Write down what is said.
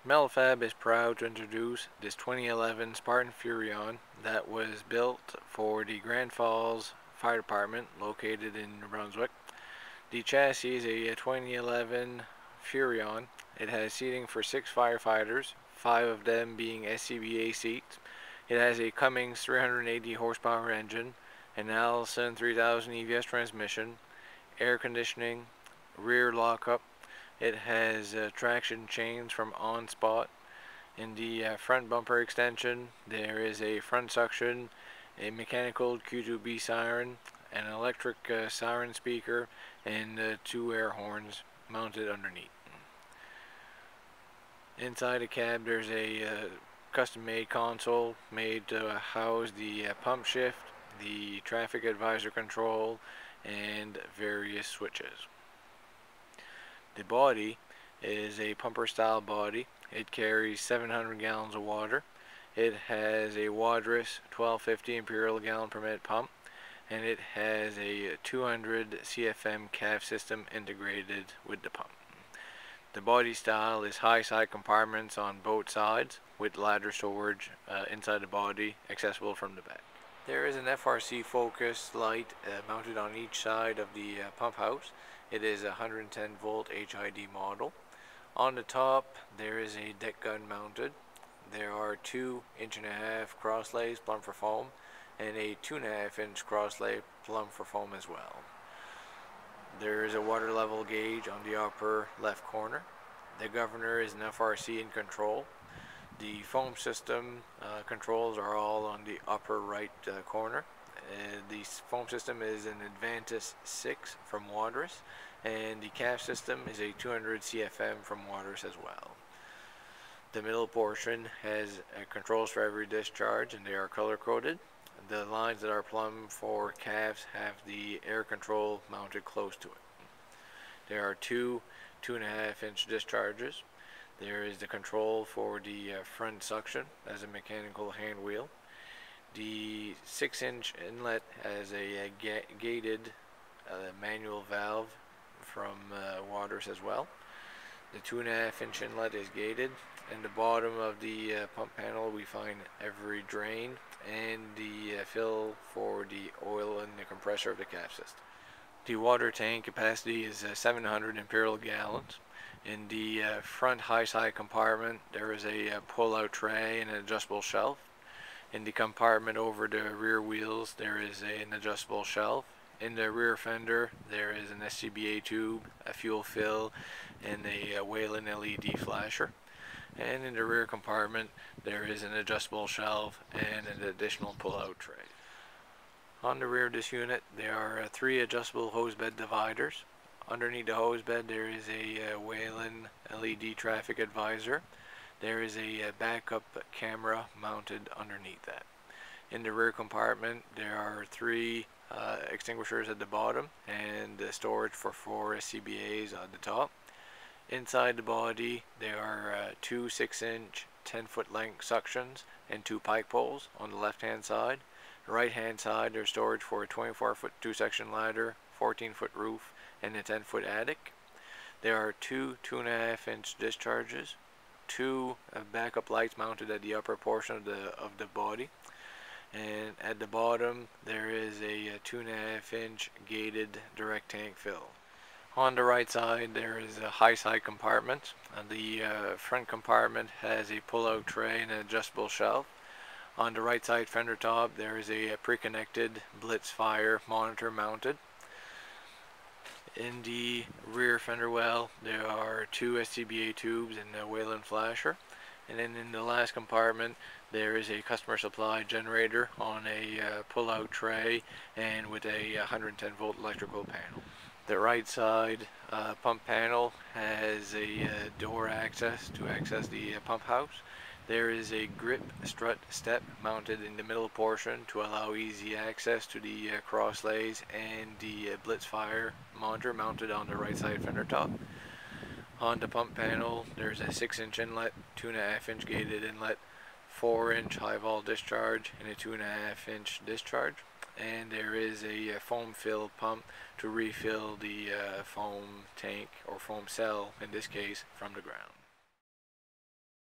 Metalfab is proud to introduce this 2011 Spartan Furrion that was built for the Grand Falls Fire Department located in New Brunswick. The chassis is a 2011 Furrion. It has seating for 6 firefighters, 5 of them being SCBA seats. It has a Cummins 380 horsepower engine, an Allison 3000 EVS transmission, air conditioning, rear lockup. It has traction chains from OnSpot. In the front bumper extension, there is a front suction, a mechanical Q2B siren, an electric siren speaker, and 2 air horns mounted underneath. Inside the cab, there's a custom-made console made to house the pump shift, the traffic advisor control, and various switches. The body is a pumper style body. It carries 700 gallons of water. It has a Wadris 1250 imperial gallon per minute pump, and it has a 200 CFM cab system integrated with the pump. The body style is high side compartments on both sides with ladder storage inside the body accessible from the back. There is an FRC focus light mounted on each side of the pump house. It is a 110 volt HID model. On the top there is a deck gun mounted. There are 2 1.5-inch crosslays plumb for foam and a 2.5-inch crosslay plumb for foam as well. There is a water level gauge on the upper left corner. The governor is an FRC in control. The foam system controls are all on the upper right corner. The foam system is an Advantis 6 from Wadris, and the cab system is a 200 CFM from Wadris as well. The middle portion has controls for every discharge, and they are color coded. The lines that are plumb for cabs have the air control mounted close to it. There are 2 2.5-inch discharges. There is the control for the front suction as a mechanical hand wheel. The 6-inch inlet has a gated manual valve from Wadris as well. The 2.5-inch inlet is gated. In the bottom of the pump panel we find every drain and the fill for the oil and the compressor of the cab system. The water tank capacity is 700 imperial gallons. In the front high side compartment there is a pull-out tray and an adjustable shelf. In the compartment over the rear wheels there is an adjustable shelf. In the rear fender there is an SCBA tube, a fuel fill, and a Whalen LED flasher. And in the rear compartment there is an adjustable shelf and an additional pull-out tray. On the rear of this unit there are 3 adjustable hose bed dividers. Underneath the hose bed there is a Whalen LED traffic advisor. There is a backup camera mounted underneath that. In the rear compartment there are 3 extinguishers at the bottom and storage for 4 SCBAs at the top. Inside the body there are 2 6-inch 10-foot length suctions and 2 pike poles on the left hand side. The right hand side there's storage for a 24-foot 2-section ladder, 14-foot roof, and a 10-foot attic. There are 2 2.5-inch discharges, 2 backup lights mounted at the upper portion of the body, and at the bottom there is a 2.5-inch gated direct tank fill. On the right side there is a high side compartment. The front compartment has a pull-out tray and an adjustable shelf. On the right side fender top there is a pre-connected Blitz fire monitor mounted. In the rear fender well there are 2 SCBA tubes and a Whalen flasher. And then in the last compartment there is a customer supply generator on a pull-out tray and with a 110 volt electrical panel. The right side pump panel has a door access to access the pump house. There is a grip strut step mounted in the middle portion to allow easy access to the crosslays and the Blitz fire monitor mounted on the right side fender top. On the pump panel there's a 6-inch inlet, 2.5-inch gated inlet, 4-inch high vol discharge, and a 2.5-inch discharge. And there is a foam fill pump to refill the foam tank or foam cell in this case from the ground.